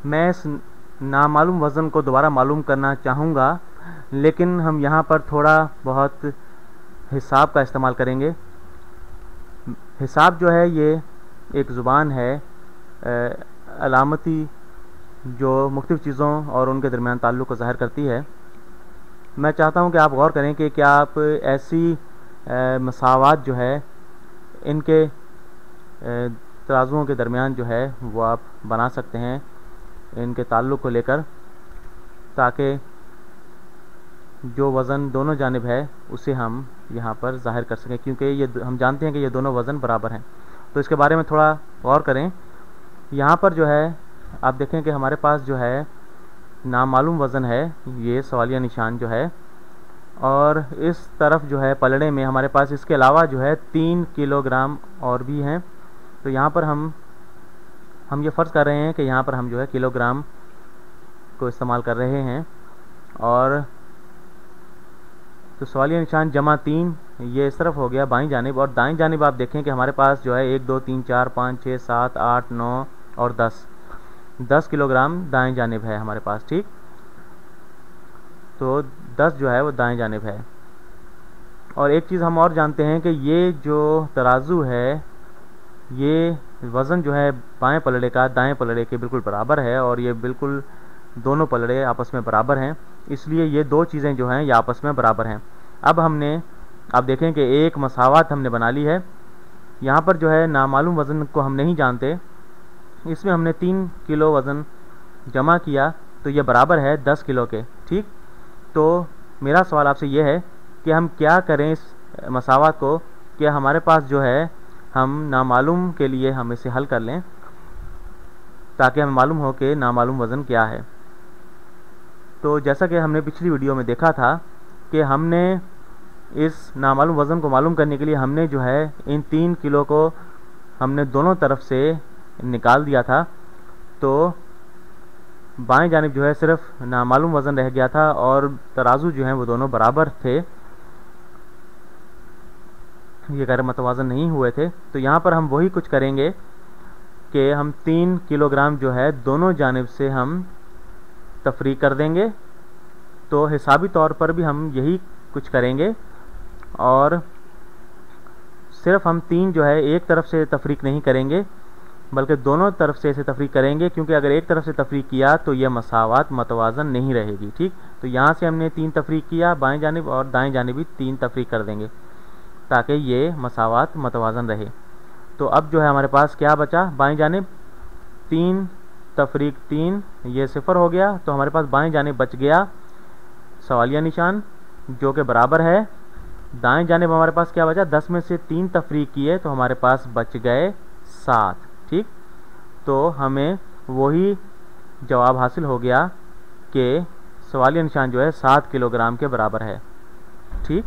मैं इस नामालूम वज़न को दोबारा मालूम करना चाहूँगा, लेकिन हम यहाँ पर थोड़ा बहुत हिसाब का इस्तेमाल करेंगे। हिसाब जो है ये एक ज़ुबान है अलामती जो मुख्तलिफ़ चीज़ों और उनके दरमियान ताल्लुक़ को ज़ाहिर करती है। मैं चाहता हूँ कि आप गौर करें कि क्या आप ऐसी मसावात जो है इनके तराजुओं के दरमियान जो है वो आप बना सकते हैं इनके ताल्लुक़ को लेकर, ताकि जो वज़न दोनों जानिब है उसे हम यहाँ पर ज़ाहिर कर सकें, क्योंकि ये हम जानते हैं कि ये दोनों वज़न बराबर हैं। तो इसके बारे में थोड़ा गौर करें। यहाँ पर जो है आप देखें कि हमारे पास जो है नामालूम वज़न है, ये सवालिया निशान जो है, और इस तरफ जो है पलड़े में हमारे पास इसके अलावा जो है 3 किलोग्राम और भी हैं। तो यहाँ पर हम ये फ़र्ज़ कर रहे हैं कि यहाँ पर हम जो है किलोग्राम को इस्तेमाल कर रहे हैं। और तो सवालिया निशान जमा 3 ये इस तरफ हो गया बाईं जानिब, और दाईं जानिब आप देखें कि हमारे पास जो है 1 2 3 4 5 6 7 8 9 और 10 किलोग्राम दाईं जानिब है हमारे पास। ठीक, तो 10 जो है वो दाईं जानिब है। और एक चीज़ हम और जानते हैं कि ये जो तराजू है ये वज़न जो है बाएं पलड़े का दाएं पलड़े के बिल्कुल बराबर है, और ये बिल्कुल दोनों पलड़े आपस में बराबर हैं, इसलिए ये दो चीज़ें जो हैं ये आपस में बराबर हैं। अब आप देखें कि एक मसावत हमने बना ली है। यहाँ पर जो है नामालूम वज़न को हम नहीं जानते, इसमें हमने 3 किलो वज़न जमा किया, तो ये बराबर है 10 किलो के। ठीक, तो मेरा सवाल आपसे ये है कि हम क्या करें इस मसावत को, कि हमारे पास जो है हम नामालूम के लिए हम इसे हल कर लें, ताकि हमें मालूम हो कि नामालूम वज़न क्या है। तो जैसा कि हमने पिछली वीडियो में देखा था कि हमने इस नामालूम वज़न को मालूम करने के लिए हमने जो है इन 3 किलो को हमने दोनों तरफ से निकाल दिया था, तो बाएं जानिब जो है सिर्फ नामालूम वज़न रह गया था और तराजू जो हैं वो दोनों बराबर थे, ये गैर मतवाज़न नहीं हुए थे। तो यहाँ पर हम वही कुछ करेंगे कि हम 3 किलोग्राम जो है दोनों जानिब से हम तफरीक कर देंगे। तो हिसाबी तौर पर भी हम यही कुछ करेंगे, और सिर्फ हम 3 जो है एक तरफ से तफरीक नहीं करेंगे, बल्कि दोनों तरफ से इसे तफरीक करेंगे, क्योंकि अगर एक तरफ से तफरीक किया तो यह मसावत मतवाज़न नहीं रहेगी। ठीक, तो यहाँ से हमने 3 तफरीक किया बाएं जानिब, और दाएं जानिब भी 3 तफरीक कर देंगे, ताकि ये मसावत मतवाज़न रहे। तो अब जो है हमारे पास क्या बचा, बाएं जानिब 3 तफरीक 3 ये 0 हो गया, तो हमारे पास बाएं जानिब बच गया सवालिया निशान जो कि बराबर है। दाएं जानिब हमारे पास क्या बचा, 10 में से 3 तफरीक किए तो हमारे पास बच गए 7। ठीक, तो हमें वही जवाब हासिल हो गया कि सवालिया निशान जो है 7 किलोग्राम के बराबर है। ठीक।